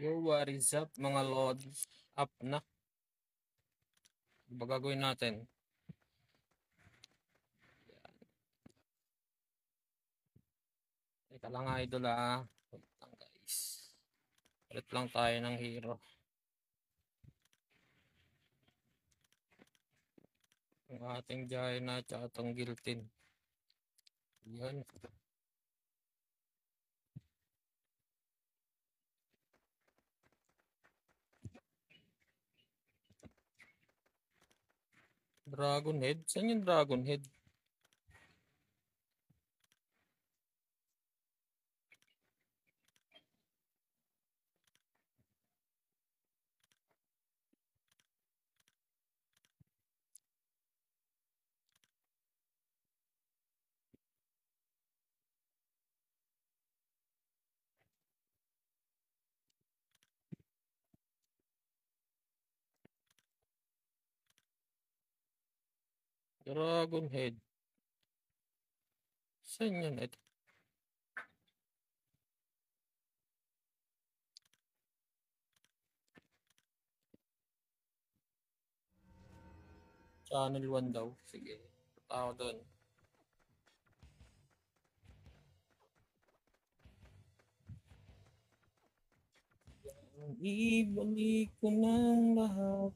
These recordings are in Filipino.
Yo, what is up mga lods? Up na. Ba gagawin natin? Teka lang idol Wait lang guys. Ulit lang tayo ng hero. Ang ating Giant at atong Giltin. Yan. Dragon Head? Saan yung Dragon Head? Dragon Head. Saan yun? Ito. Channel 1 daw. Sige. Tao doon. Ibalik ko ng lahat.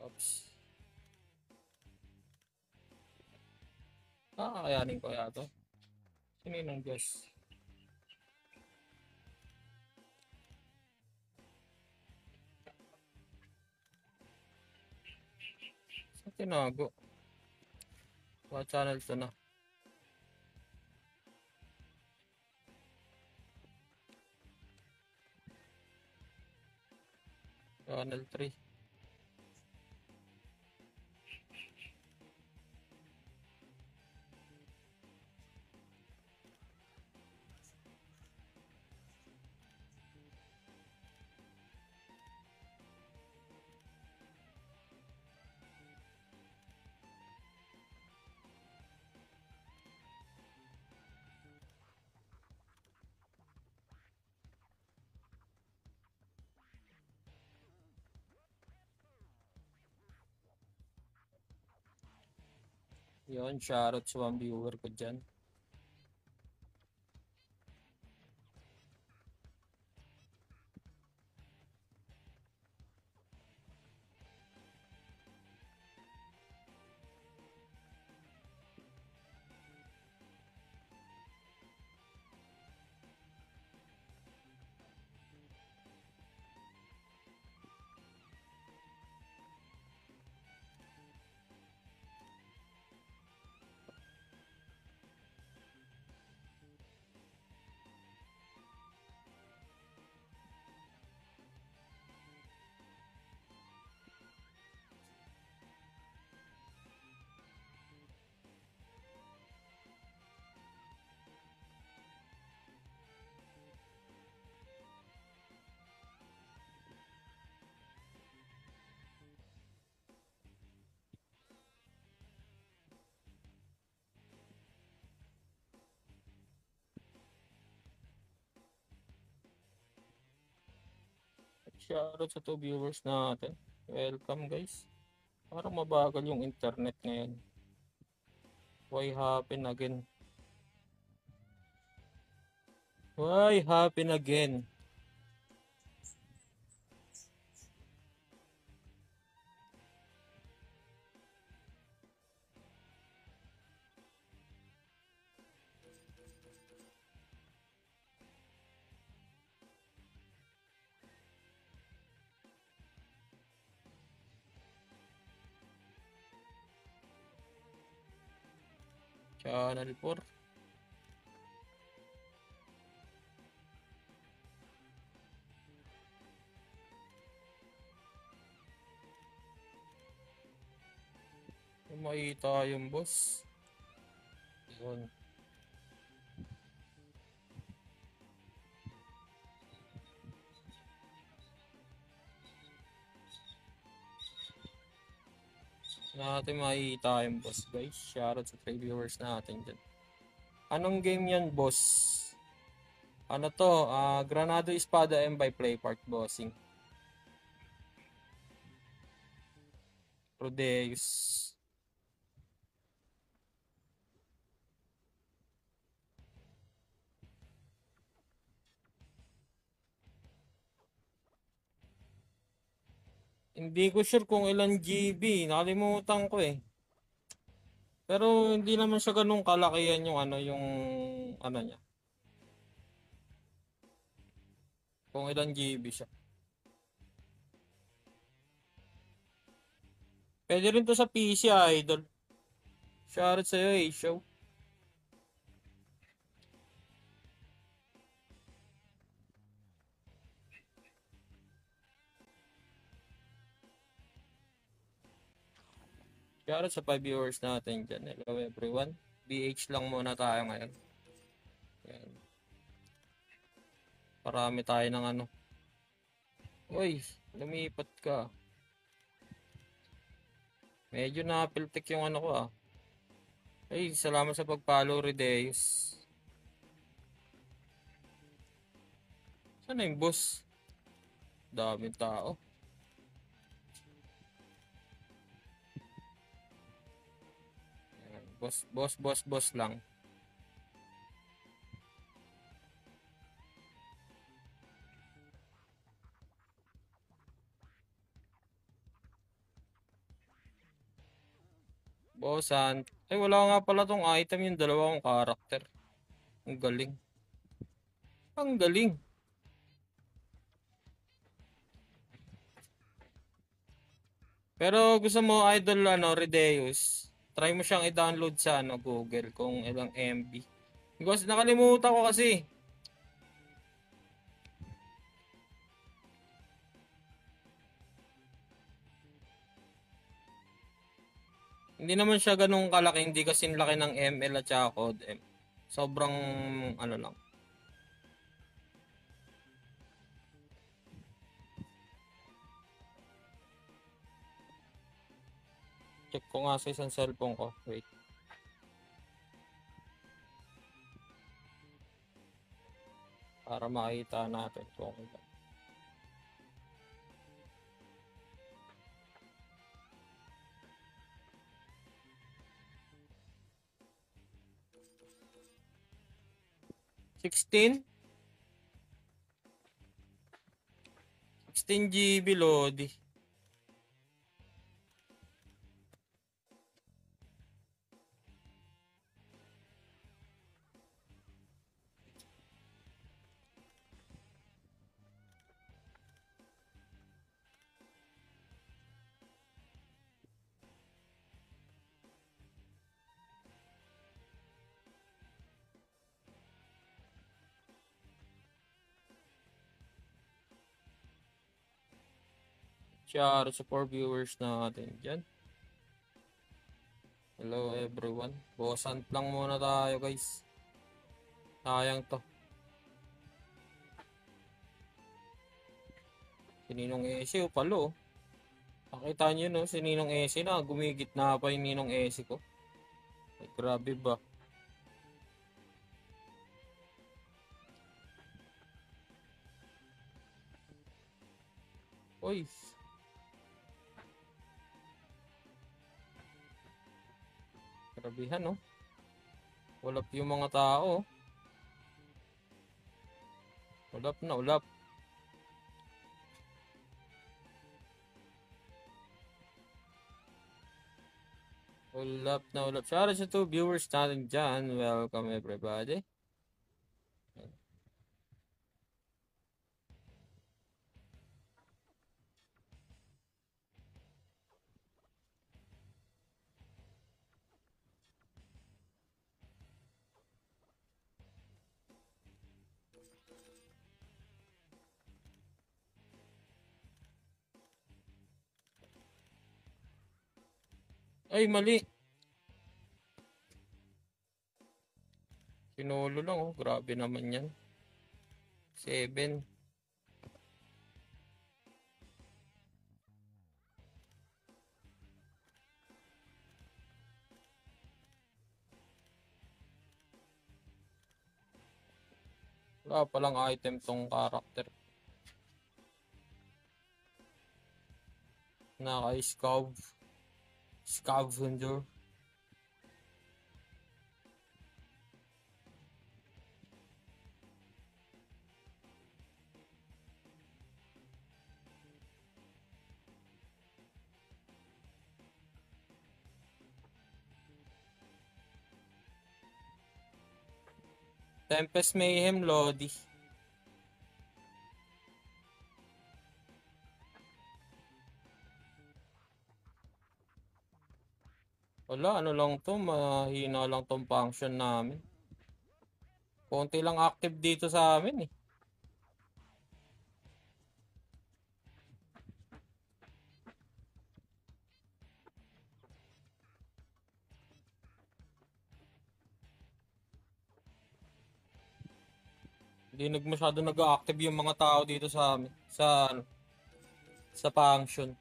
Oops. Kakayanin ko yata. Sino yung Diyos? Saan tinago? What channel to na? Channel 3. Yun, shoutout sa mga viewer ko dyan. Shoutout sa 2 viewers natin. Welcome guys. Parang mabagal yung internet ngayon. Why happen again? Why happen again? Channel 4. Makita yung boss. Yun. natin makikita yung boss guys. Shoutout sa 3 viewers natin dyan. Anong game yan boss? Ano to? Granado Espada M by Playpark bossing. Prodeus. Hindi ko sure kung ilan GB. Nakalimutan ko eh. Pero hindi naman siya ganun kalakihan yung ano niya. Kung ilan GB siya. Pwede rin to sa PC idol. Shoutout sa'yo eh, show. Shoutout sa 5 viewers natin dyan. Hello everyone. BH lang muna tayo ngayon. Yan. Parami tayo ng ano. Uy, lumipat ka. Medyo napiltik yung ano ko ah. Ay, salamat sa pag-follow, Rideus. Saan na yung boss? Daming tao. Ayan, boss lang. Bossan. Ay, wala nga pala tong item yung dalawang karakter. Ang galing. Ang galing. Pero gusto mo idol Rideus, try mo siyang i-download sa Google kung ilang MB. Because nakalimutan ko kasi. Hindi naman siya ganung kalaki, hindi kasi laki ng ML at saka Code M. Sobrang ano lang. Check ko nga sa isang cellphone ko. Wait. Para makita natin kung ilan. $16 GB Lodi. Share sa 4 viewers natin dyan. Hello everyone. Bosant lang muna tayo guys. Sayang to. Sininong Ese o palo. Nakita nyo no, sininong Ese na. Gumigit na pa yung Ninong Ese ko. Ay, grabe ba? Uy. Grabihan no. Ulap yung mga tao. Ulap na ulap. Ulap na ulap. Shoutout sa 2 viewers natin dyan. Welcome everybody. Ay, mali. Sinulo lang oh. Grabe naman yan. 7. Wala palang item tong character. Naka-scav. Scavenger. Tempest Mayhem Lodi. Wala, ano lang to, mahina lang tong function namin. Konti lang active dito sa amin eh. Hindi masyado nag-active yung mga tao dito sa amin. Sa function.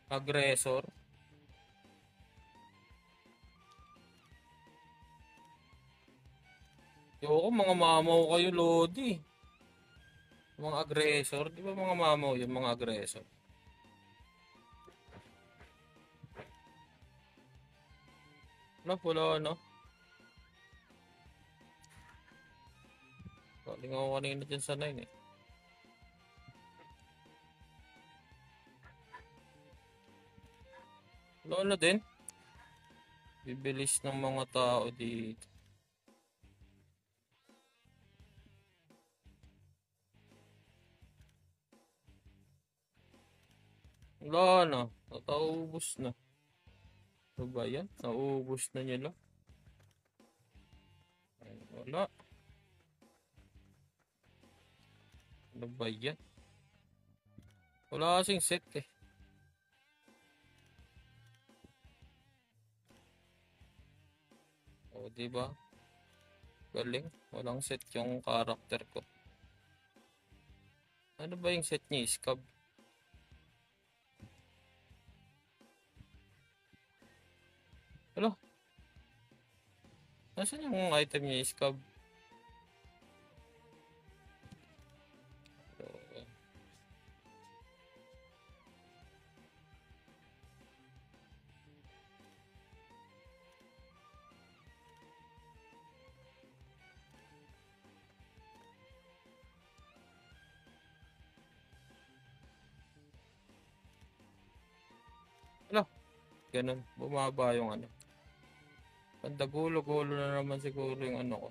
Aggressor. Yoko, mga mamaw kayo, Lodi. Mga aggressor. Di ba mga mamaw yung mga aggressor? Wala, no? Galing ako kanina dyan sa 9 eh. Wala na din. Bibilis ng mga tao dito. Wala na. Nataubos na. Ano ba yan? Naubos na nila. Ay, wala. Ano ba yan? Wala kasing set eh. O, diba? Galing. Walang set yung character ko. Ano ba yung set niya? Scab. Hello? Nasaan yung item niya? Scab. Hello? Ganun. Bumaba yung ano. Pandagulo-gulo na naman siguro yung ano ko.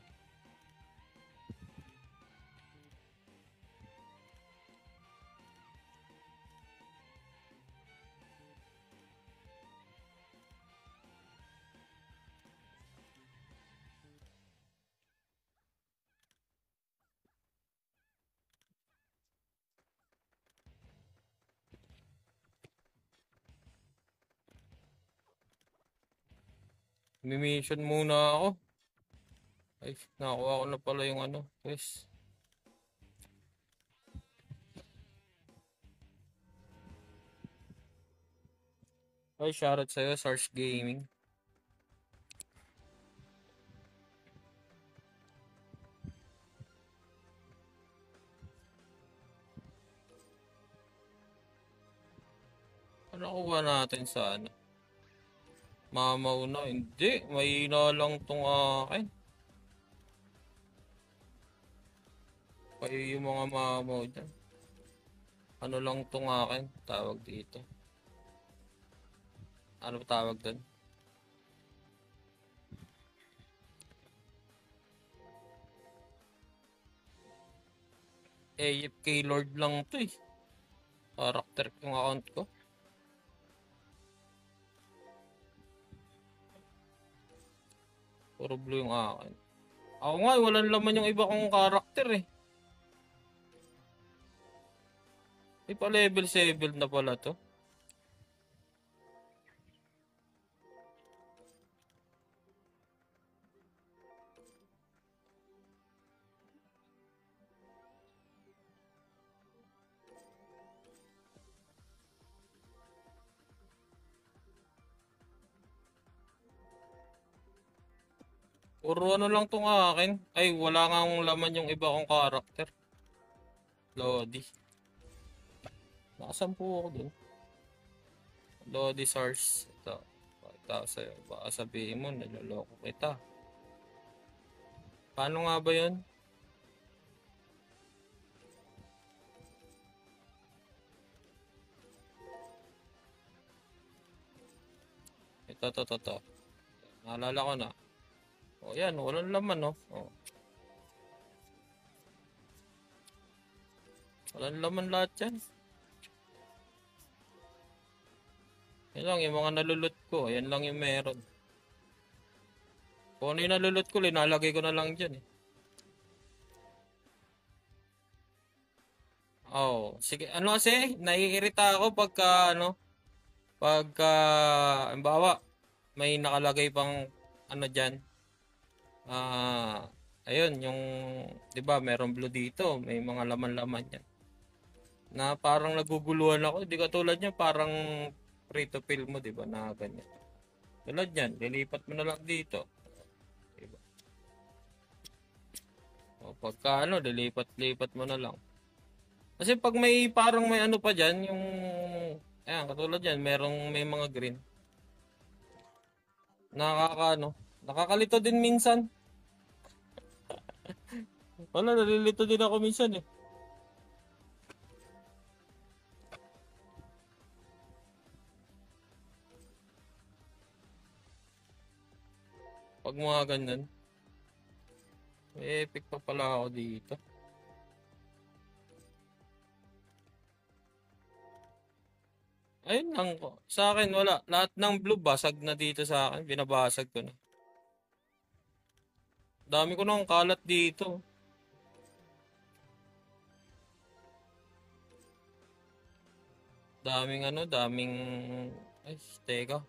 Mission muna ako. Ay, nakuha ko na pala yung ano. Yes. Ay, shoutout sa'yo, Sars Gaming. Ano kuha natin sa ano? Mamaw na. Hindi. Mahina lang tong akin. Kayo yung mga mamaw dyan. Ano lang tong akin? Tawag dito. Ano tawag doon? AFK Lord lang to eh. Character yung account ko. Puro blue yung akin. Ako nga, walang laman yung iba kong character eh. Di pa level 7 na pala to. Puro ano lang tong akin. Ay, wala nga akong laman yung iba kong karakter. Lodi. Nakasampu ako dun. Lodi SARS. Ito. Pakita ko sa'yo. Baka sabihin mo, niloloko kita. Paano nga ba yun? Ito. Naalala ko na. O yan, walang laman, no? O. Walang laman lahat yan. Yan lang, yung mga nalulot ko. Yan lang yung meron. Kung ano yung nalulot ko, linalagay ko na lang dyan, eh. Oh, sige. Ano kasi, naiirita ako pagka, pagka, halimbawa, may nakalagay pang, ano dyan, ayun, yung, di ba, merong blue dito, may mga laman-laman yan. Na parang naguguluhan ako, di katulad niya, parang free to fill mo, di ba, na ganyan. Tulad yan, lilipat mo na lang dito. Diba? O pagka lilipat-lipat mo na lang. Kasi pag may parang may ano pa dyan, yung, ayan, katulad yan, may mga green. Nakakalito din minsan. Wala, nalilito din ako minsan eh. Pag mga ganyan. May epic pa pala ako dito. Ayun lang ko. Sa akin wala. Lahat ng blue basag na dito sa akin. Binabasag ko na. Dami ko nang kalat dito. Daming... Ay, teka.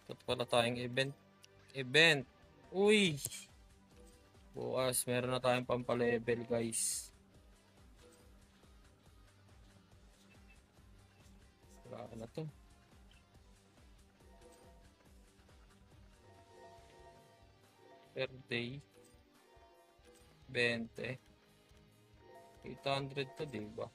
Ito pala tayong event. Event. Uy! Bukas, meron na tayong pampalevel, guys. Wala na to. Per day. 20. 800 to, diba?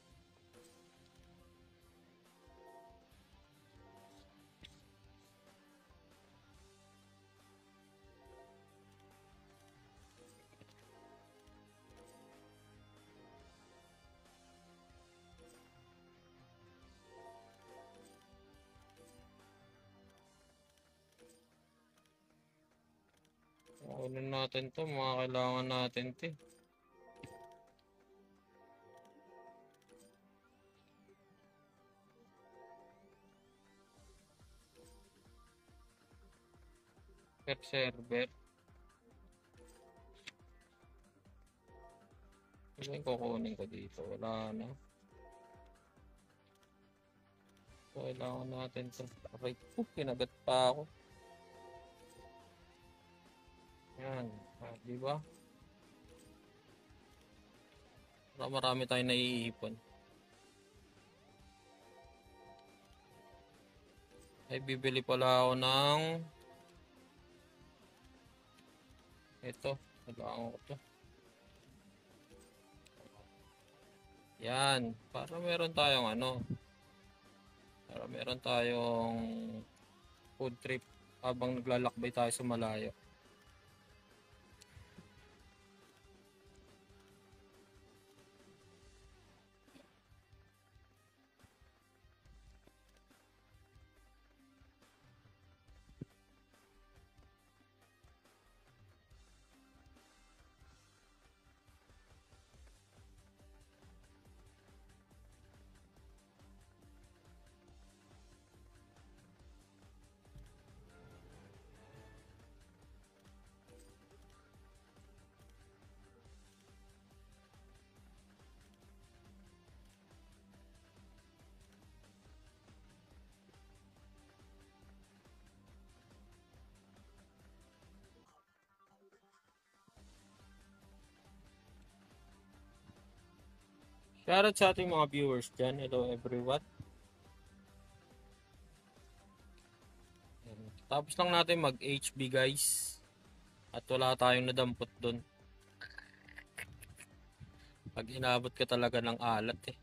Kunin natin to, mga kailangan natin to. Per server. Ano yung kukunin ko dito? Wala na. So, kailangan natin to. Right. Kinagat pa ako. Yan. Di ba? Marami tayong naiipon. Ay, bibili pala ako ng ito. Kailangan ko to. Yan. Para meron tayong food trip habang naglalakbay tayo sa malayo. Shoutout sa ating mga viewers dyan. Hello everyone. Tapos lang natin mag-HB guys. At wala tayong nadampot doon. Pag inabot ka talaga ng alat eh.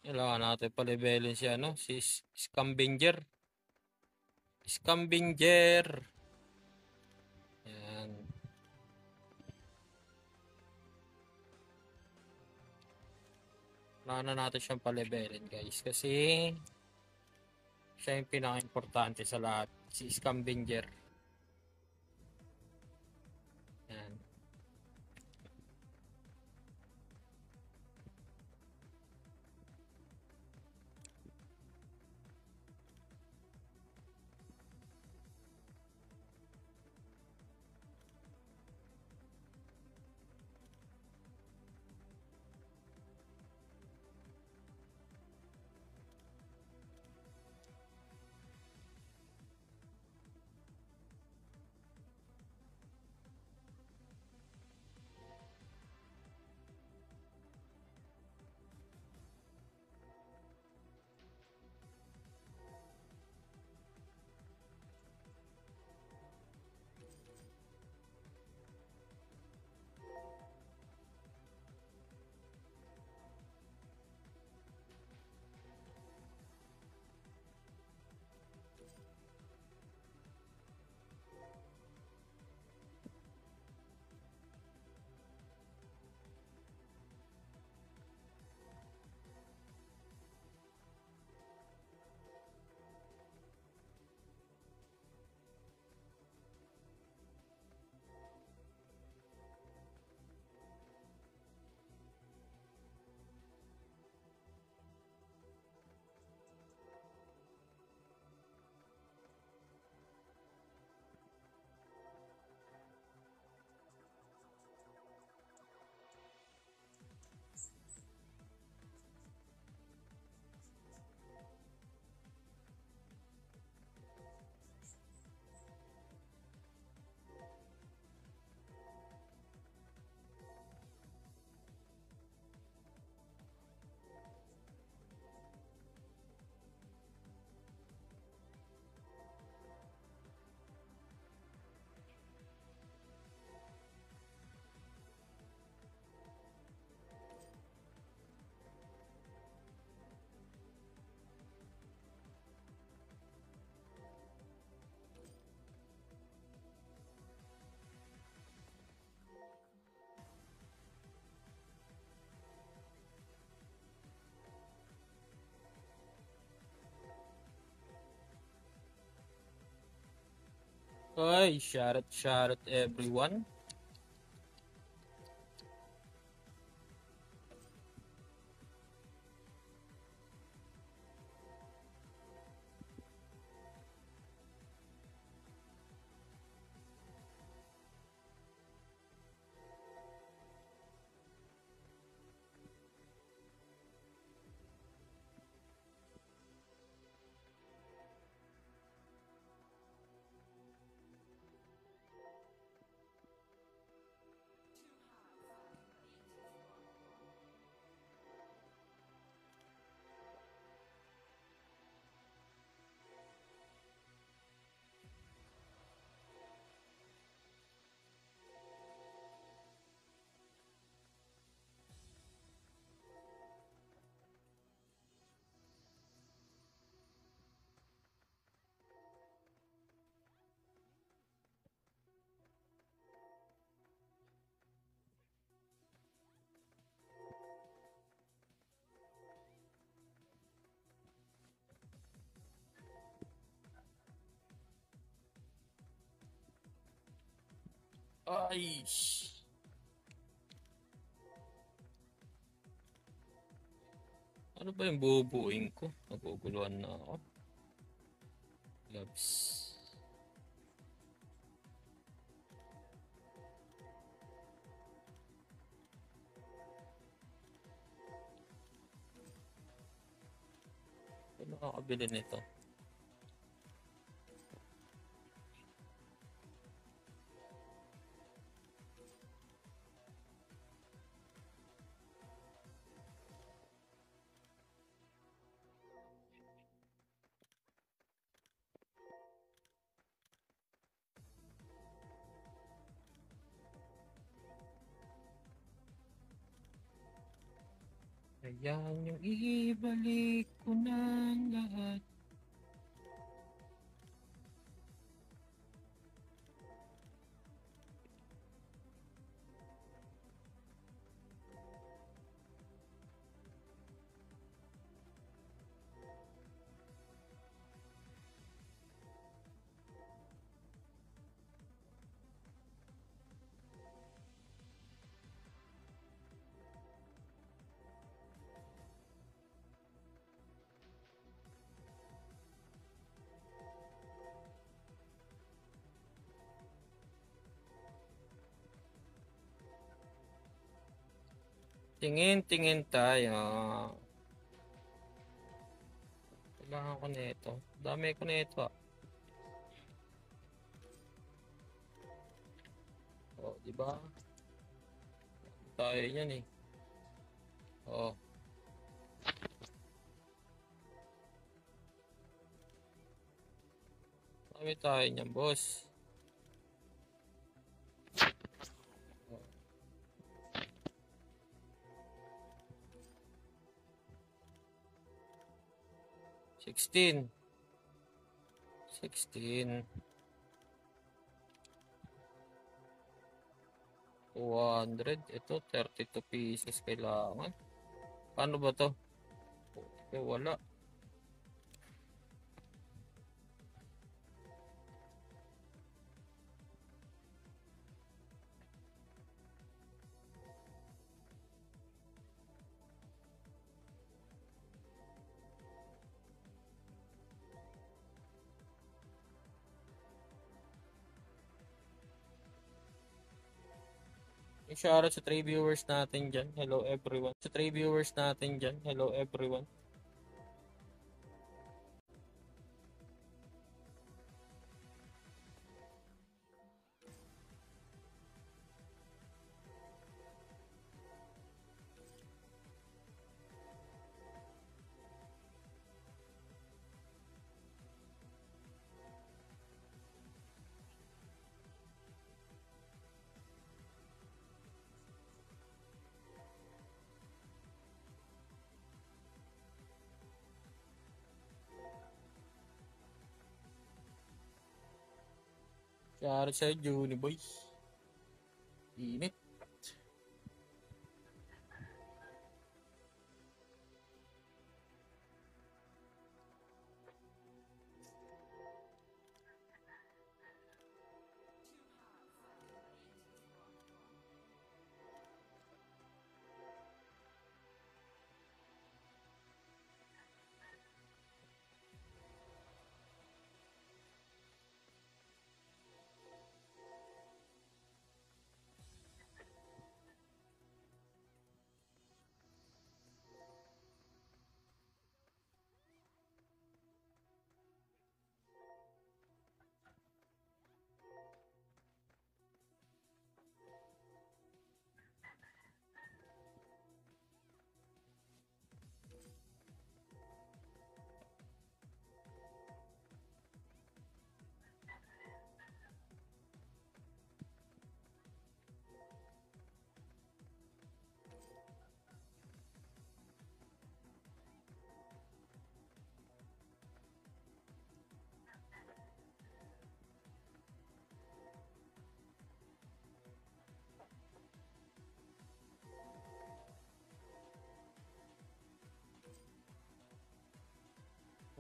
Kailangan natin pa-levelin si ano, si Scambinger. Scambinger. Yan. Kailangan na natin siyang pa-levelin guys. Kasi siya yung pinaka-importante sa lahat. Si Scambinger. Yan. Ay, shout out everyone. Ay, ano ba yung bubuuin ko? Naguguluhan na ako. Labs. Ano nakakabili nito? Hayaan niyong ibalik ko ng lahat. Tingin tayo. Kailangan ko nito. Dami ko nito. Oh, di ba? Tayo yan eh. Oh. Dami tayo niyan, boss. Oh. 16. 200. Ito, 32 pieces kailangan. Paano ba to? Okay, wala. Shoutout sa 3 viewers natin dyan. Hello everyone. Sa 3 viewers natin dyan. Hello everyone. Shoutout sa Juni boy. Init.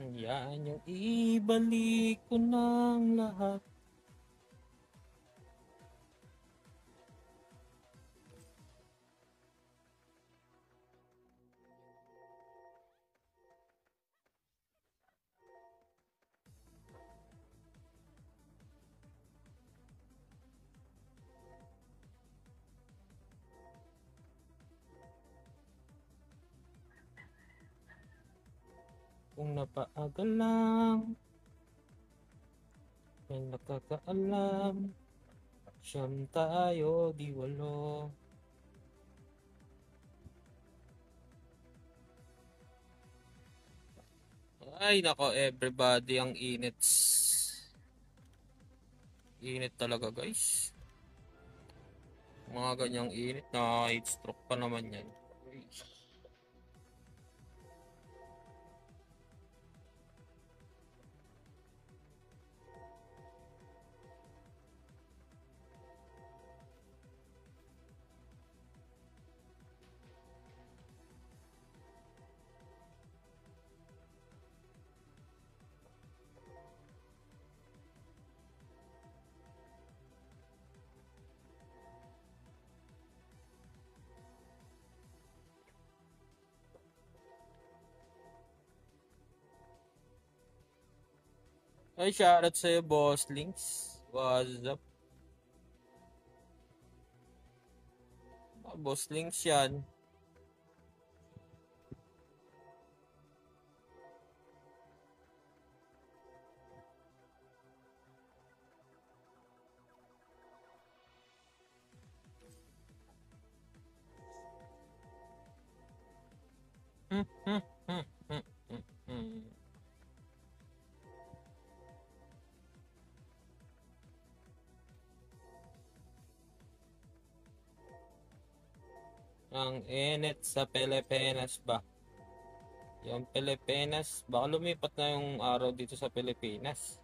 Yan yung ibalik ko ng lahat. Kung napaagal lang, may nakakaalam. Siyam tayo, di 8. Ay, nako everybody, ang init. Init talaga guys. Mga ganyang init, na heat stroke pa naman yan. Ay, shoutout sa'yo, Boss Links. What's up? Boss Links yan. Ang init sa Pilipinas ba? Yung Pilipinas, baka lumipat na yung araw dito sa Pilipinas.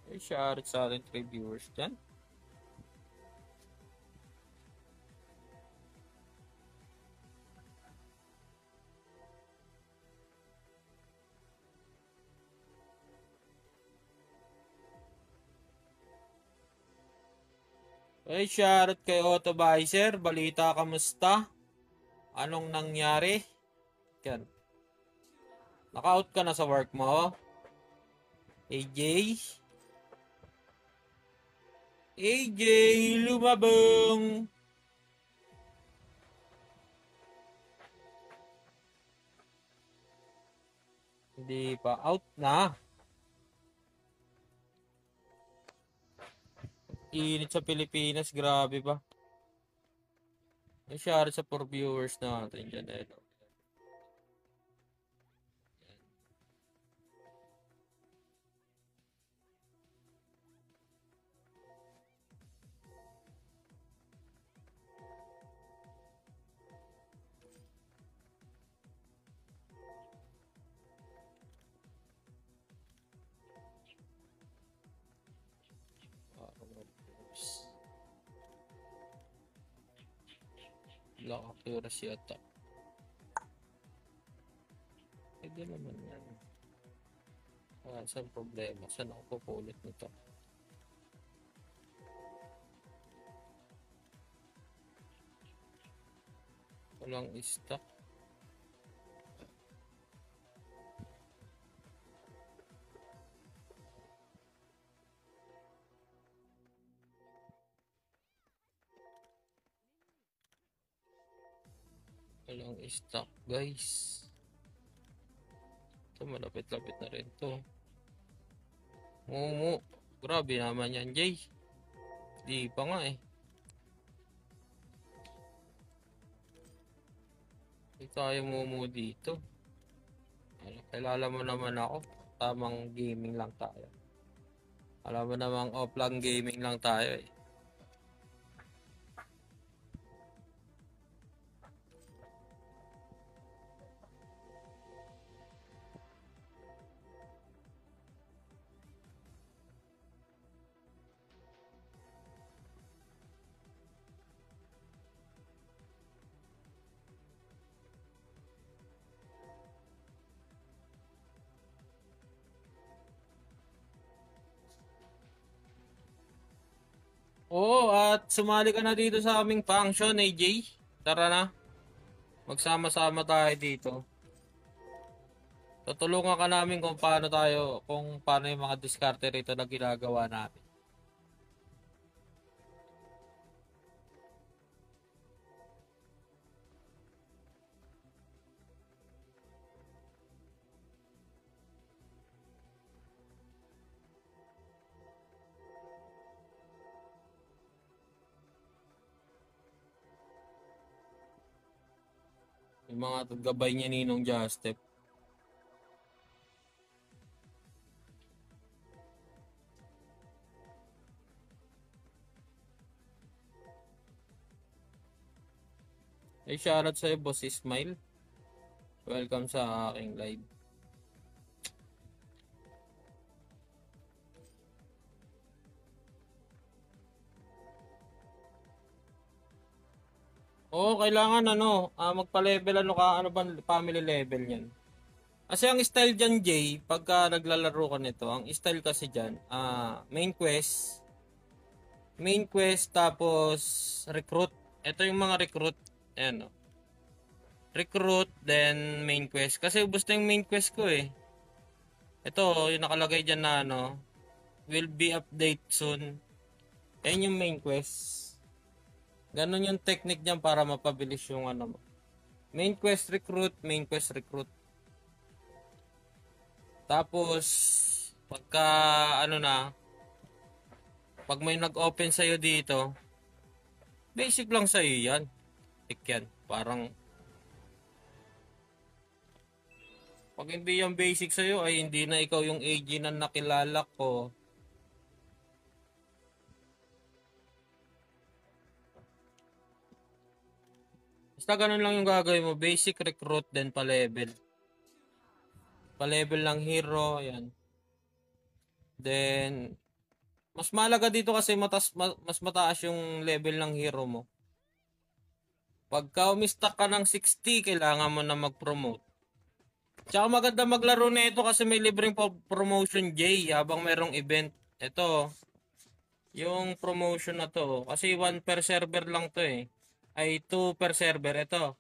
Ay, shoutout sa ating 3 viewers dyan. Ay, shoutout kay Autovisor. Balita, kamusta? Anong nangyari? Yan. Naka-out ka na sa work mo? AJ? AJ, lumabang! Hindi pa. Out na. Init sa Pilipinas. Grabe ba? Ay, shoutout sa 4 viewers natin dyan. Black accuracy attack. Pwede naman yan. Saan problema? Saan ako pupulit nito? Walang stock. Walang stock, guys. Ito, malapit-lapit na rin to. Mumu. Grabe naman yan, Jay. Di pa nga eh. Hindi tayo mumu dito. Kilala mo naman ako. Tamang gaming lang tayo. Alam mo namang offline gaming lang tayo eh. Oo, at sumali ka na dito sa aming function, AJ. Tara na. Magsama-sama tayo dito. Tutulungan ka namin kung paano yung mga diskarte rito na ginagawa namin. Yung mga gabay niya Ninong Justep. Ay, shoutout sa'yo, Boss Ismail. Welcome sa aking live. Oo, kailangan magpa-level ano ba family level niyan. Kasi ang style diyan, Jay, pagka naglalaro ka nito, ang style kasi diyan, main quest tapos recruit. Ito yung mga recruit. Ayan, oh. Recruit then main quest. Kasi ubos na yung main quest ko eh. Ito, yung nakalagay diyan na will be update soon. Ayan yung main quest. Ganon yung technique niyan para mapabilis yung mo. Main quest recruit, main quest recruit. Tapos, pagka pag may nag-open sa'yo dito, basic lang sa'yo yan. Tik yan. Parang, pag hindi yan basic sa'yo, ay hindi na ikaw yung AG na nakilala ko. Basta ganun lang yung gagawin mo. Basic recruit, then pa-level. Pa-level ng hero, yan. Then, mas malaga dito kasi mas mataas yung level ng hero mo. Pagka umistak ka ng 60, kailangan mo na mag-promote. Tsaka maganda maglaro na ito kasi may libreng promotion, J, habang merong event. Ito, yung promotion na to. Kasi 1 per server lang to eh. Ay 2 per server. Ito,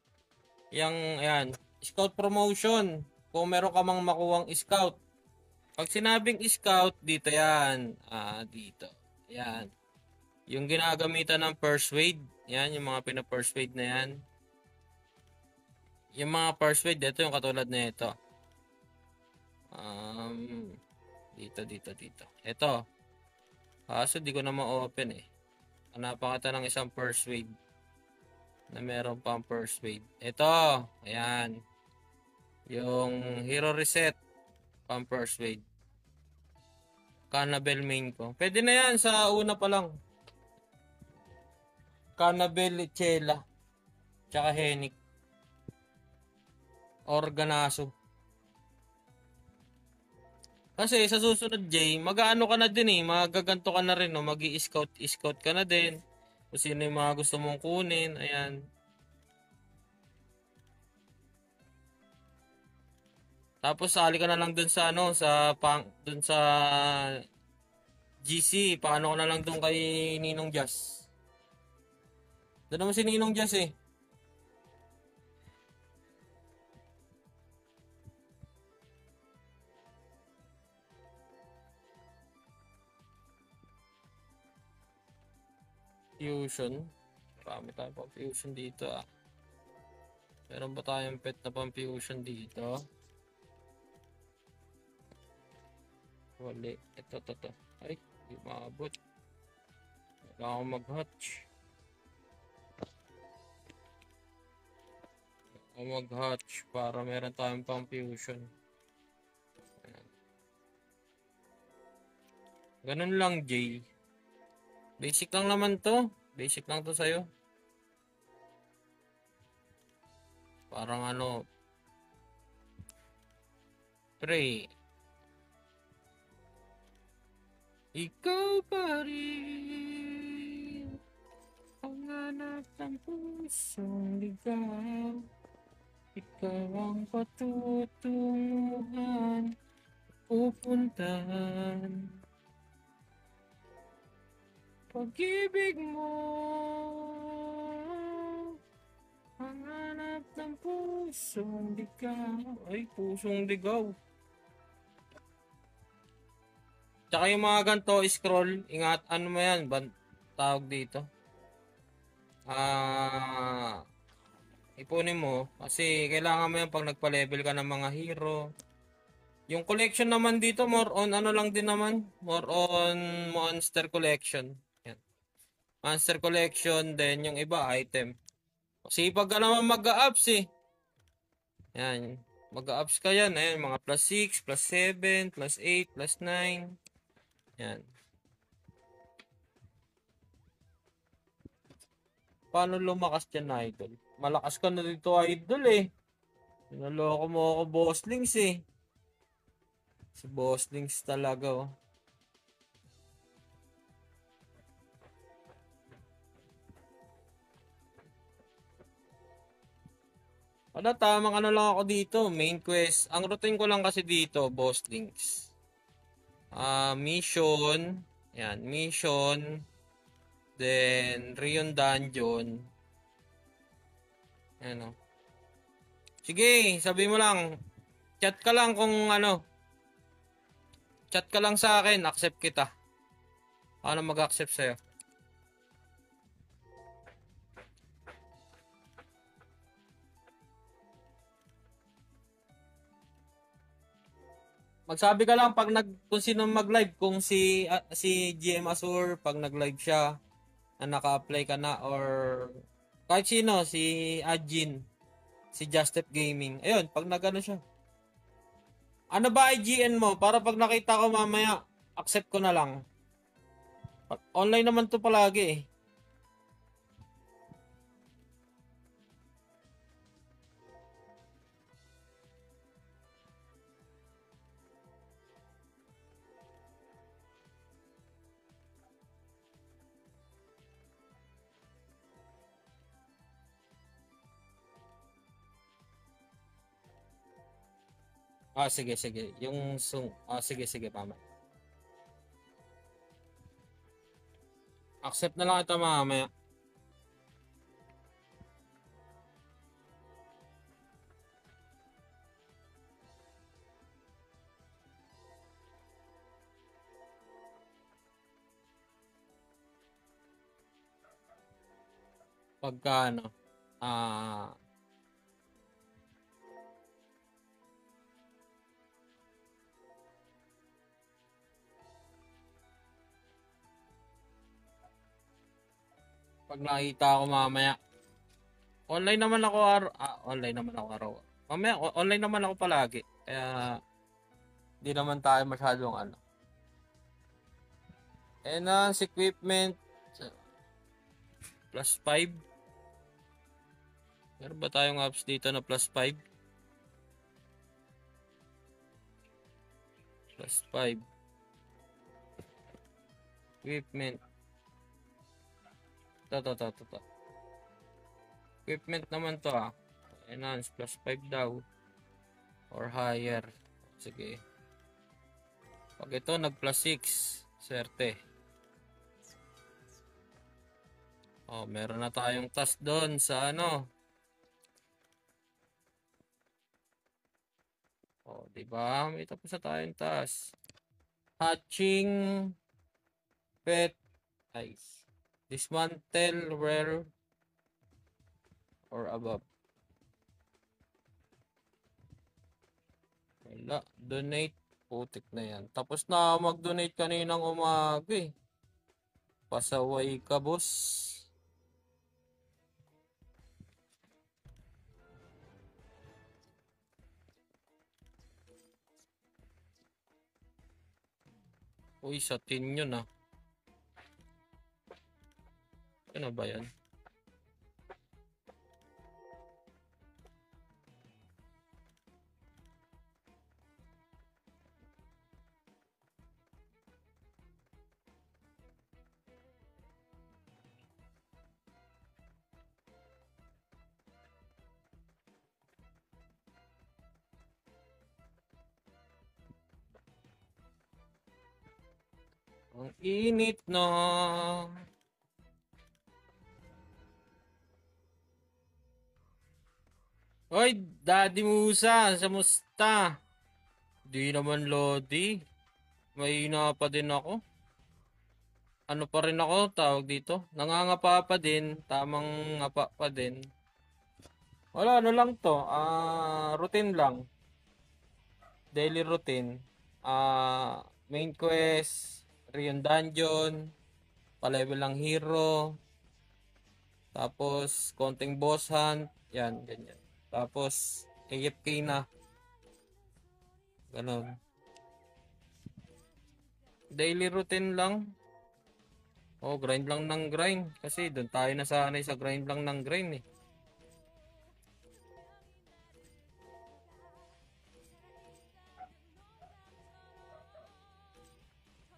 ayan, scout promotion. Kung meron ka mang makuwang scout. Pag sinabing scout, dito yan. Dito. Yan. Yung ginagamitan ng persuade. Yan, yung mga pina-persuade na yan. Yung mga persuade, ito yung katulad na ito. Dito. Ito. Kaso di ko na ma-open eh. Hanapan kita ng isang persuade. Na meron pang persuade. Ito. Ayan. Yung hero reset. Pang persuade. Cannabel main ko. Pwede na yan sa una pa lang. Cannabel, Chela. Tsaka Henik. Organaso. Kasi sa susunod, Jay, mag-aano ka na din eh. Magaganto ka na rin, no? Mag-i-scout ka na din. Kung sino yung mga gusto mong kunin. Ayan. Tapos sali ka na lang dun sa dun sa GC. Paano ka na lang dun kay Ninong Jazz. Doon naman si Ninong Jazz eh. Fusion. Marami tayong pang fusion dito ah. Meron ba tayong pet na pang fusion dito? Wali. Ito. Ay, hindi maabot. Kailangan ko mag-hatch. Mag-hatch para meron tayong pang fusion. Ganun lang, Jay. Basic lang naman to. Basic lang to sa'yo. Parang pre. Ikaw pa rin ang hanap ng pusong ligaw. Ikaw ang patutunguhan, pupuntahan. Pag-ibig mo ang hanap ng pusong ligaw. Ay, pusong ligaw. Tsaka yung mga ganito, scroll, ingat, ano mo yan, tawag dito. Ipunin mo, kasi kailangan mo yan pag nagpa-level ka ng mga hero. Yung collection naman dito, more on lang din naman, more on monster collection. Monster collection, then yung iba, item. Sipag ka naman mag-a-ups eh. Yan. Mag-a-ups ka yan. Ayan, mga plus 6, plus 7, plus 8, plus 9. Yan. Paano lumakas dyan, idol? malakas ka na dito, idol eh. Naloko mo ako, Boss Lings eh. Si Boss Lings talaga oh. Ano, tamang ano lang ako dito, main quest. Ang routine ko lang kasi dito, Boss Lings. Mission. Yan, mission. Then, Rion Dungeon. Ano. Sige, sabi mo lang. Chat ka lang kung ano. Chat ka lang sa akin, accept kita. Ano mag-accept sa'yo? Magsabi ka lang pag kung sino mag-live, kung si GM Azure pag nag-live siya, na naka-apply ka na or kahit sino, si Ajin, si Justep Gaming. Ayun, pag nagano siya. Ano ba IGN mo para pag nakita ko mamaya, accept ko na lang. Online naman to palagi eh. Sige, sige. Sige, sige, tama. Accept na lang ito mamaya. Pagka ano, ah, pag nakita ko mamaya. Online naman ako online naman ako araw. Mamaya, online naman ako palagi. Kaya, di naman tayo masyadong ano. Enhance equipment, plus 5. Meron ba tayong apps dito na plus 5? Plus 5. Equipment. Ito. Equipment naman to Enhance plus 5 daw. Or higher. Sige. Pag ito nag plus 6. Swerte. Meron na tayong task doon sa ano. Diba? May tapos na tayong task. Hatching pet ice. Dismantle rare or above. Wala. Donate. Putik na yan. Tapos na mag-donate kaninang umaga eh. Pasaway ka, boss. Uy, sa tin yun Ano ba yan? Ang init na. Hoy, Daddy Musa, samusta? Di naman Lodi. Mahina pa din ako. Ano pa rin ako, tawag dito? Nangangapa pa din, tamang ngapa pa din. Wala, ano lang to, routine lang. Daily routine. Main quest, Rion Dungeon, pa-level lang hero, tapos konting boss hunt, yan, ganyan. Tapos, AFK na. Ganon. Daily routine lang. Grind lang ng grind. Kasi doon tayo nasanay sa grind lang ng grind eh.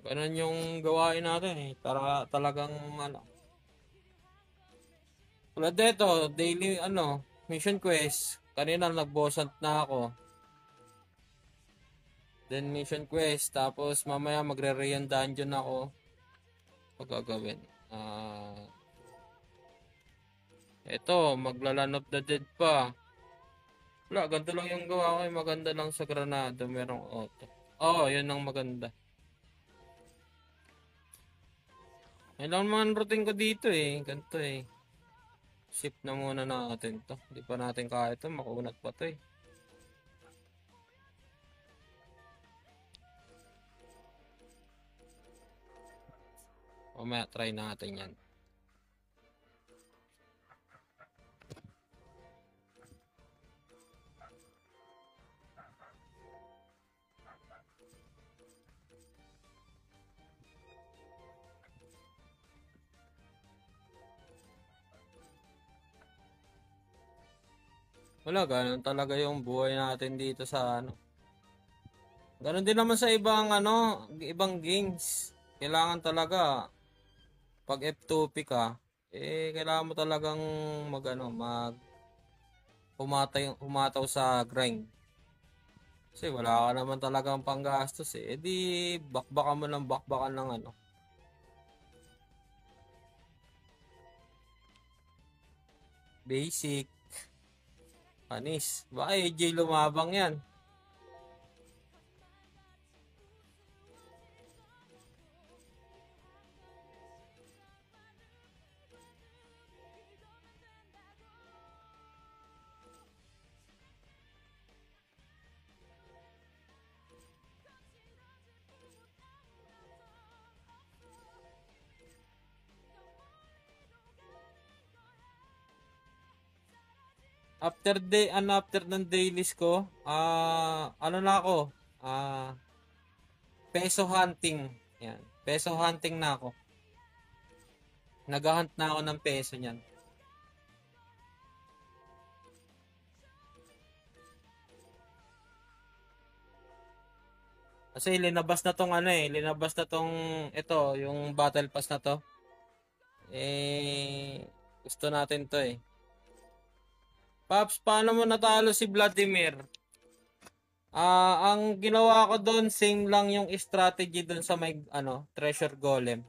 Ganun yung gawain natin eh. Talagang ano. Tulad dito, daily mission quest. Kanina nagbosant na ako. Then mission quest. Tapos mamaya magre-rayon dungeon ako. Pag gagawin. Ito, maglalan of the dead pa. Wala, ganito lang yung gawa ko. Maganda lang sa granado. Merong auto. Oo, yun ang maganda. Yan lang naman routine ko dito eh. Ganito eh. Ship na muna natin to. Hindi pa natin kaya ito. Makunat pa to eh. Mamaya try natin yan. Wala, ganun talaga yung buhay natin dito sa ano. Ganun din naman sa ibang games. Kailangan talaga pag F2P ka, kailangan mo talagang humataw sa grind. Kasi wala ka naman talagang panggastos eh. Di bakbakan mo ng bakbakan ng basic, panis. Baka AJ lumabang yan. After ng dailies ko, ano na ako, peso hunting. Yan, peso hunting na ako. Naghahunt na ako ng peso niyan. Kasi linabas na tong ito, yung battle pass na to. Gusto natin to eh. Paps, paano mo natalo si Vladimir? Ang ginawa ko doon, same lang yung strategy doon sa may treasure golem.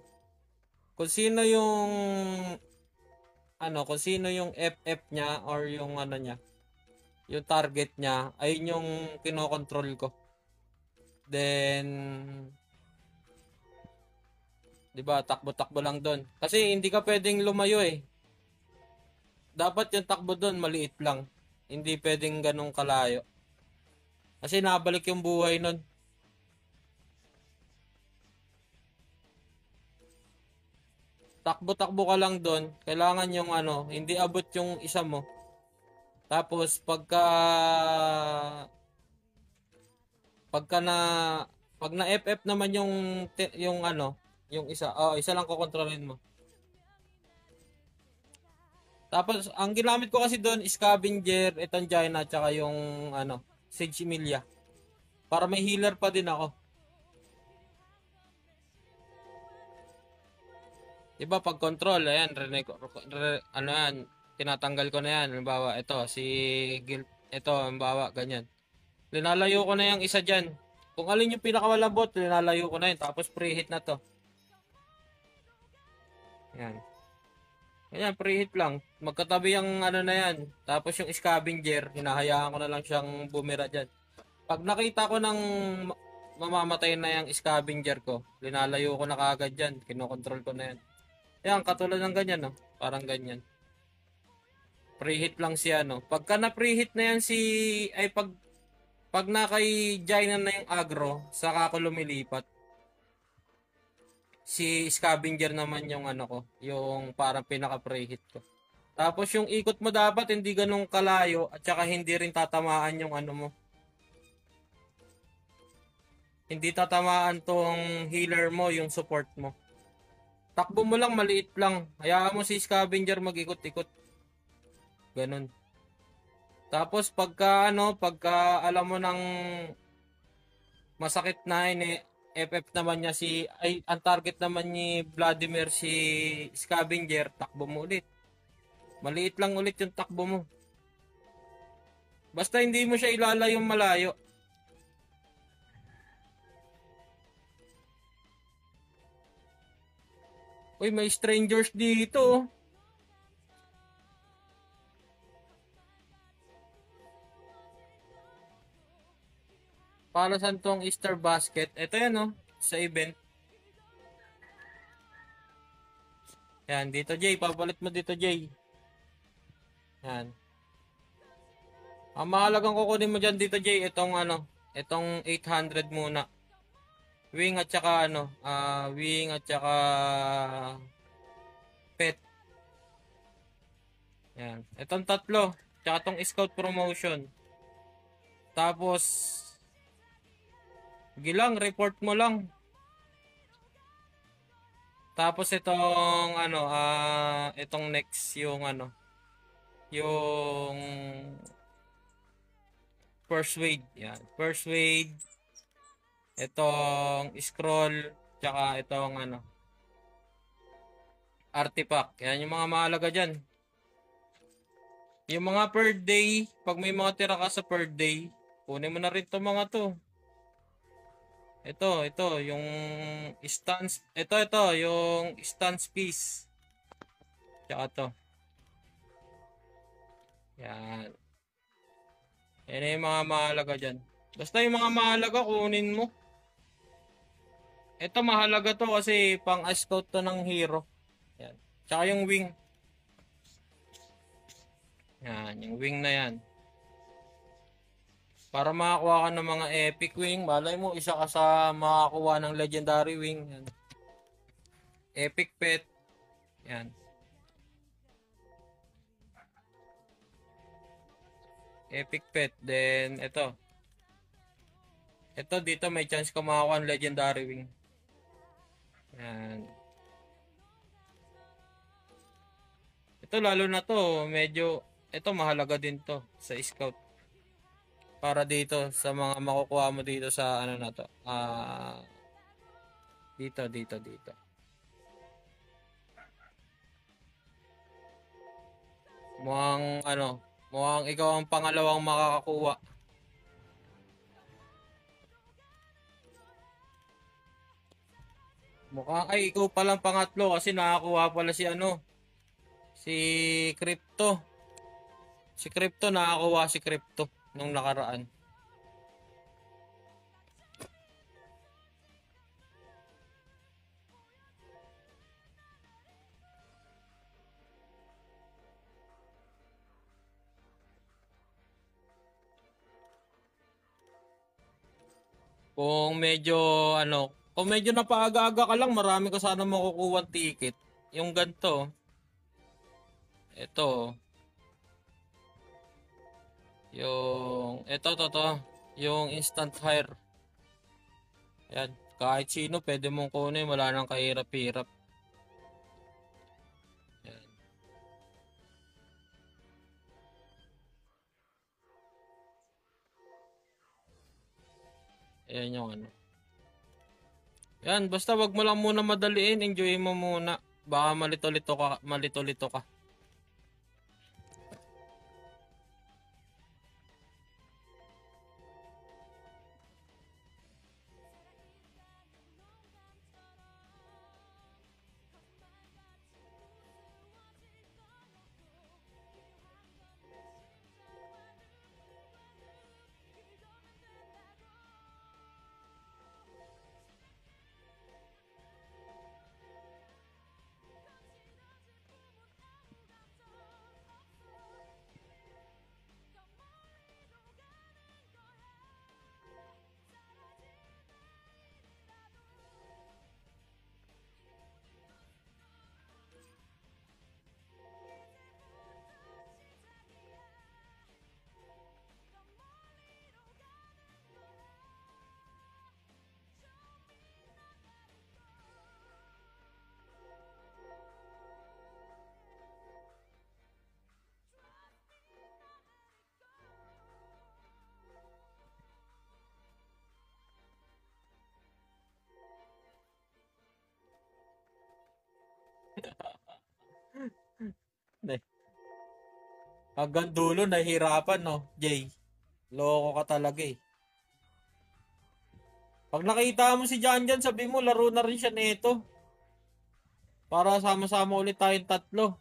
Kung sino yung FF niya or yung niya, yung target niya, ayun yung kinokontrol ko. Then 'di ba, takbo-takbo lang doon. Kasi hindi ka pwedeng lumayo eh. Dapat yung takbo doon maliit lang. Hindi pwedeng ganong kalayo. Kasi nabalik yung buhay nun. Takbo-takbo ka lang doon. Kailangan yung hindi abot yung isa mo. Tapos pagka na pag na FF naman yung isa, isa lang kokontrolin mo. Tapos ang ginamit ko kasi doon, scavenger, itong Jaina, tsaka yung Sage Emilia. Para may healer pa din ako. Diba pag control, ayan, yan, tinatanggal ko na yan. Halimbawa, ito, halimbawa, ganyan. Linalayo ko na yung isa dyan. Kung alin yung pinakamalambot, linalayo ko na yun. Tapos preheat na to. Yan. Ayan, preheat lang. Magkatabi yung na yan. Tapos yung scavenger, hinahayaan ko na lang siyang bumira dyan. Pag nakita ko ng mamamatay na yung scavenger ko, linalayo ko na kaagad dyan. Kinokontrol ko na yan. Yan, katulad ng ganyan, no? Parang ganyan. Preheat lang siya, no? Pagka na-preheat na yan pag naka-Jaina na yung agro, saka ako lumilipat. Si scavenger naman yung yung parang pinaka-preheat ko. Tapos yung ikot mo dapat hindi ganun kalayo at saka hindi rin tatamaan yung mo. Hindi tatamaan tong healer mo, yung support mo. Takbo mo lang, maliit lang. Hayaan mo si scavenger mag-ikot-ikot. Ganun. Tapos pagka alam mo ng masakit na FF naman niya ang target naman ni Vladimir si Scavenger, takbo mo ulit. Maliit lang ulit yung takbo mo. Basta hindi mo siya ilalayong malayo. Uy, may strangers dito. Oh. Para saan tong Easter basket? Ito yan, oh. Sa event. Yan, dito Jay. Papalit mo dito Jay. Yan. Ang mahalagang kukunin mo dyan dito Jay. Itong ano. Itong 800 muna. Wing at saka ano. Wing at saka pet. Yan. Itong tatlo. Tsaka itong scout promotion. Tapos gilang, report mo lang. Tapos itong ano, itong next yung ano, yung persuade. Yan, persuade. Itong scroll, tsaka itong ano, artifact. Yan yung mga mahalaga dyan. Yung mga per day, pag may mga tira ka sa per day, kunin mo na rin itong mga to. Ito, yung stance, ito, yung stance piece. Tsaka to. Yan. Yan yung mga mahalaga dyan. Basta yung mga mahalaga, kunin mo. Ito mahalaga to kasi pang-scout to ng hero. Yan. Tsaka yung wing. Yan, yung wing na yan. Para makakuha ka ng mga epic wing, malay mo, isa ka sa makakuha ng legendary wing. Yan. Epic pet. Yan. Epic pet. Then, ito. Ito, dito may chance ka makakuha ng legendary wing. Yan. Ito, lalo na to, medyo, ito mahalaga din to sa scout. Para dito, sa mga makukuha mo dito sa ano na to. Dito. Mukhang ikaw ang pangalawang makakakuha. Mukhang, ay, ikaw palang pangatlo kasi nakakuha pala si Crypto. Si Crypto, nakakuha si Crypto nung nakaraan. Kung medyo napaaga-aga ka lang, marami ka sana makukuha ticket. Yung ganito, ito, ito, yung instant hire. Yan, kahit sino pwede mong kunin, wala nang kahirap-hirap. Yan. Ayan yung ano. Yan, basta wag mo lang muna madaliin, enjoy mo muna. Baka malito-lito ka. Hanggang dulo, nahihirapan, no, Jay? Loko ka talaga eh. Pag nakita mo si John John, sabi mo, laro na rin siya nito. Para sama-sama ulit tayong tatlo.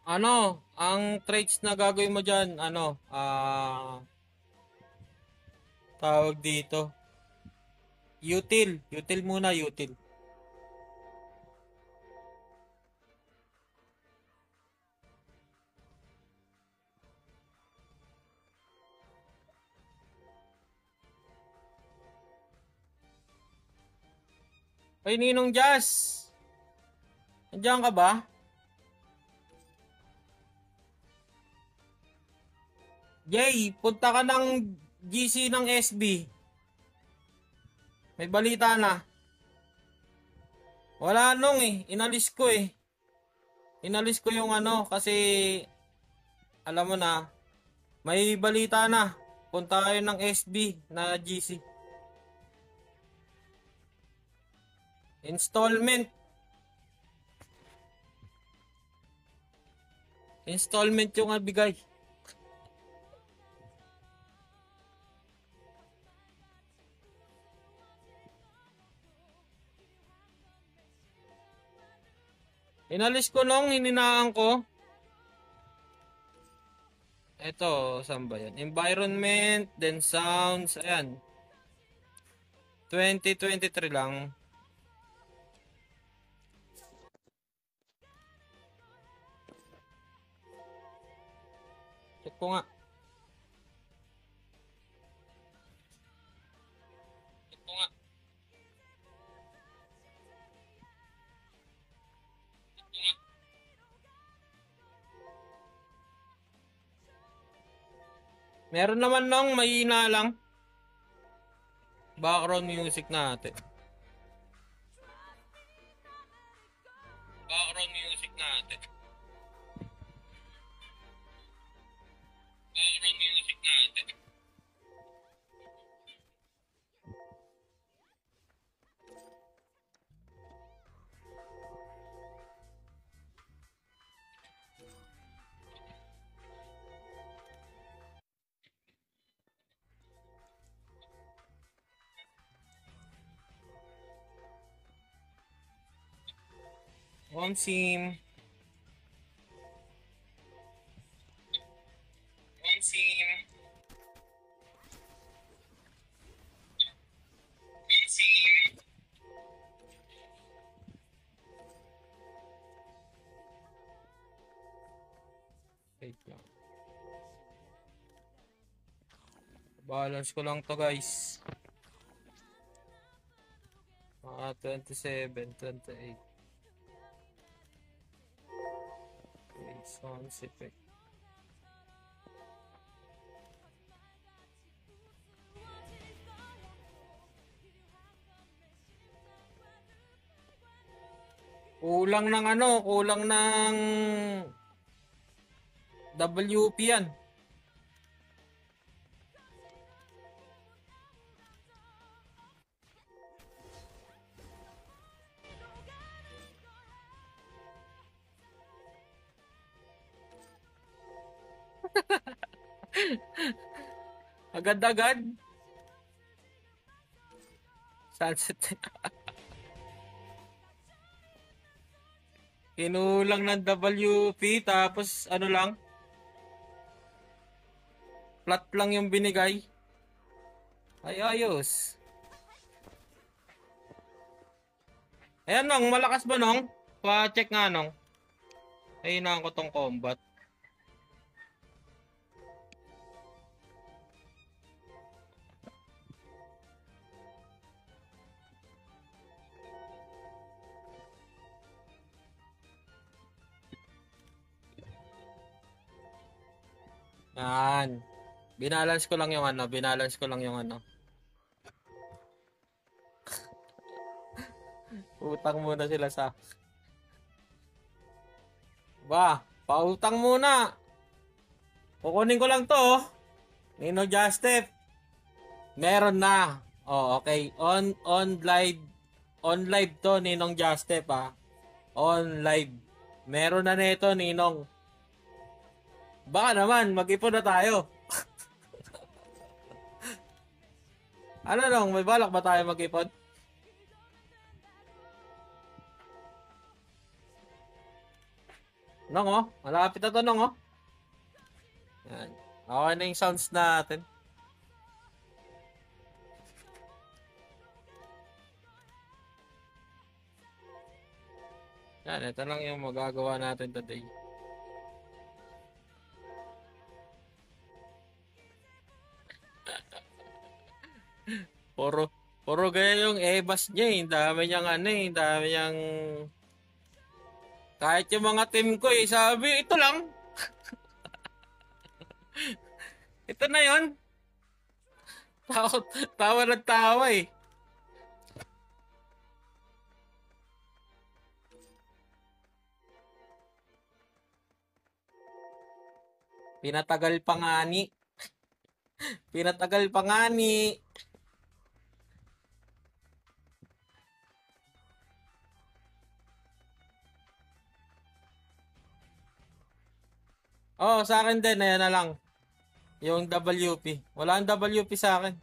Ano, ang traits na gagawin mo dyan, ano, tawag dito. Util muna, util. Ay, Ninong Jazz! Andiyan ka ba? Jay, punta ka ng GC ng SB. May balita na. Wala nung eh, inalis ko eh. Inalis ko yung ano kasi alam mo na, may balita na. Punta kayo ng SB na GC. Installment. Installment yung nabigay. Inalis ko nung hininaan ko. Ito, saan ba yan? Environment, then sounds, ayan. 2023 lang. Check ko nga. Check ko nga. Meron naman nung mahina lang. Background music natin. Background music natin. Background music natin. One sim. One sim. One sim. Wait lang. Balance ko lang to guys. Mga 27, 28. Okay, sounds effect. Kulang ng ano, kulang ng WP yan. Agad-agad. Sunset. Kinulang ng WP tapos ano lang, flat lang yung binigay. Ay ayos. Ayan nong, malakas ba nong? Pa-check nga nong. Ayun na ko tong combat. Yan. Binalance ko lang yung ano, binalance ko lang yung ano. Utang muna sila sa... Ba, pautang muna. Kukunin ko lang to. Oh. Nino Justep. Meron na. Oh, okay. On live to Ninong Justep ah. On live. Meron na nito Ninong. Baka naman mag-ipon na tayo. Ano nong, may balak ba tayo mag-ipon? Nong oh, malapit na to nong oh. Yan. Okay na yung sounds natin. Yan, ito lang yung magagawa natin today. Puro gaya yung ebas niya eh. Dami niyang ano eh. Dami niyang... Kahit yung mga team ko eh. Sabi, ito lang. Ito na yon. Tawa ng tawa eh. Pinatagal pa nga ni. Pinatagal pa nga ni. Oh, sa akin din. Ayan na lang. Yung WP. Wala ang WP sa akin.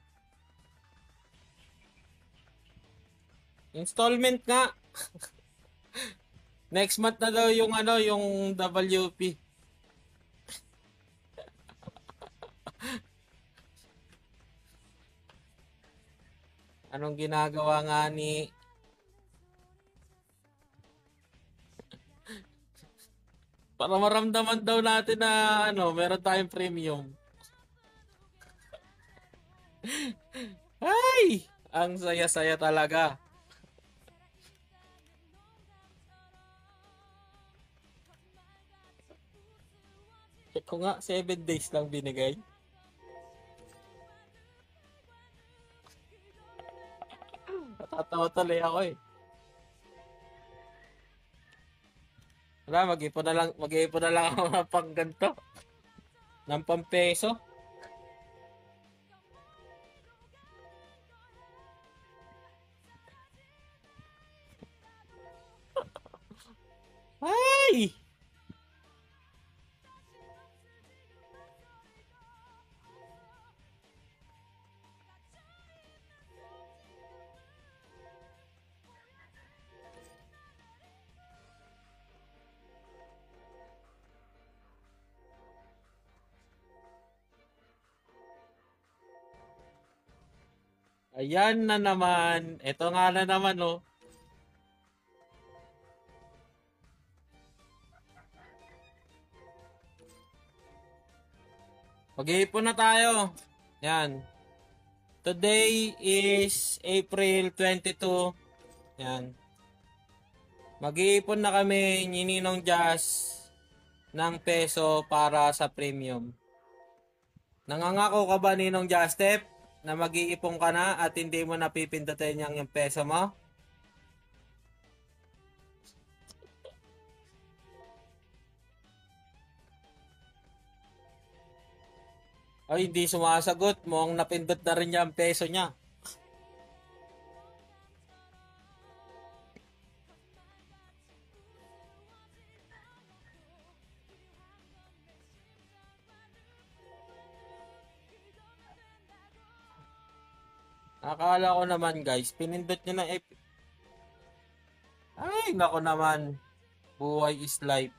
Installment nga. Next month na daw yung ano, yung WP. Anong ginagawa nga ni... Para maramdaman daw natin na ano, meron tayong premium. Ay! Ang saya-saya talaga. Check ko nga, 7 days lang binigay. Natatawa tuloy ako eh. Wala, mag-ipon na lang ako ng pang ganito. Ng pampeso. Ay! Ayan na naman. Ito nga na naman, oh. Mag-iipon na tayo. Yan. Today is April 22. Yan. Mag-iipon na kami ni Ninong Jazz ng peso para sa premium. Nangangako ka ba, Ninong Jazz Step, na mag-iipon ka na at hindi mo napipindutin yung peso mo? Ay, hindi sumasagot. Mukhang napindot na rin niya ang peso niya. Akala ko naman guys, pinindot nyo na Ay, nako naman. Buhay is life.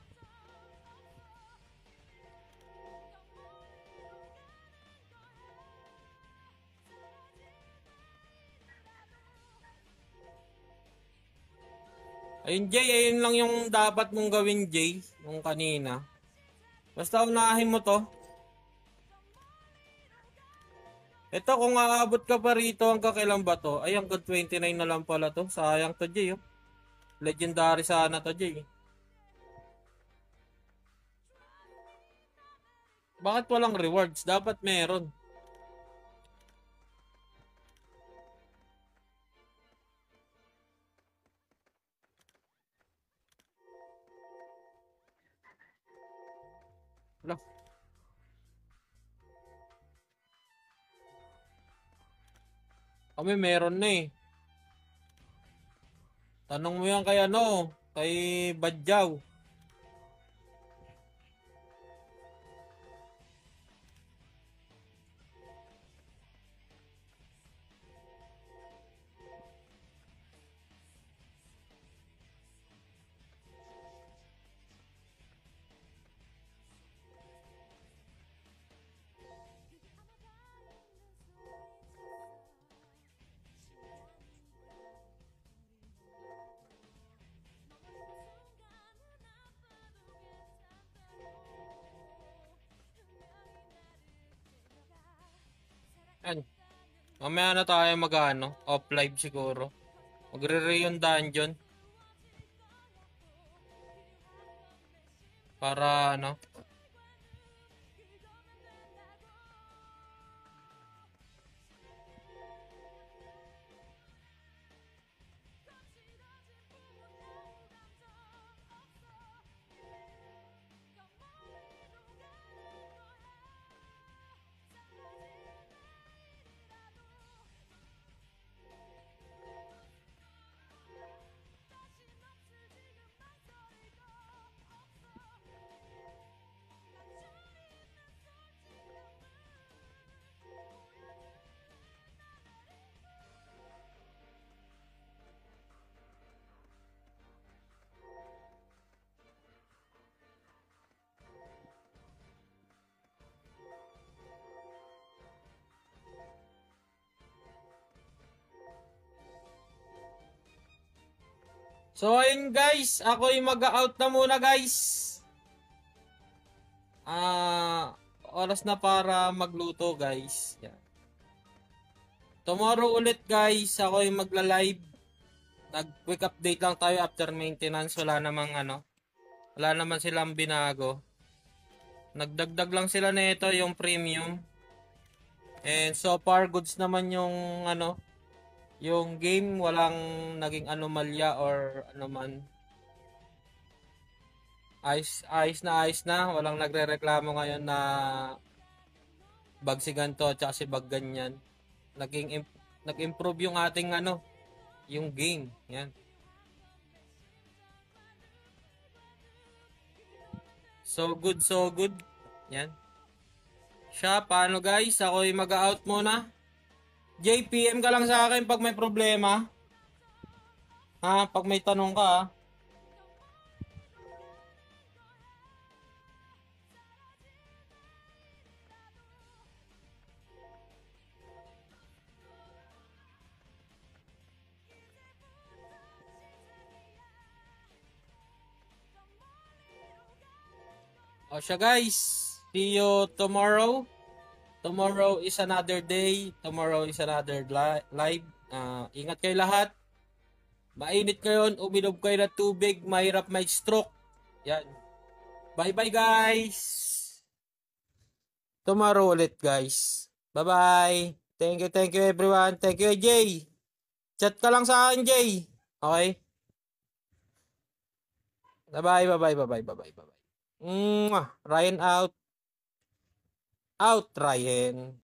Ayun Jay, ayun lang yung dapat mong gawin Jay, nung kanina. Basta unahin mo to. Ito kung aabot ka pa rito hanggang kailan ba to? Ay hanggang 29 na lang pala to. Sayang to Jay oh. Legendary sana to Jay. Bakit walang rewards? Dapat meron. Wala. Kami meron na eh. Tanong mo yan kay ano, kay Badjaw. Yan. Mamaya na tayo mag-ano, off live siguro. Magre-reyon dungeon. Para ano. So ayun guys, ako'y mag-out na muna guys. Oras na para magluto guys. Yan. Tomorrow ulit guys, ako'y magla-live. Nag-quick update lang tayo after maintenance. Wala naman silang binago. Nagdagdag lang sila nito yung premium. And so far goods naman yung yung game, walang naging anomalya or anuman. Ayos na. Walang nagrereklamo ngayon na bug si ganito at si bug ganyan. Nag-improve yung ating yung game. Yan. So good. Yan. Siya, paano guys? Ako'y mag-out muna. JPM ka lang sa akin pag may problema. Ha, pag may tanong ka. O siya guys, see you tomorrow. Tomorrow is another day. Tomorrow is another live. Ingat kayo lahat. Mainit ngayon, uminom kayo ng tubig, mahirap may stroke. Yan. Bye-bye guys. Tomorrow ulit guys. Bye-bye. Thank you everyone. Thank you Jay. Chat ka lang sa akin Jay. Okay? Bye-bye. Ryan out. Out Ryan.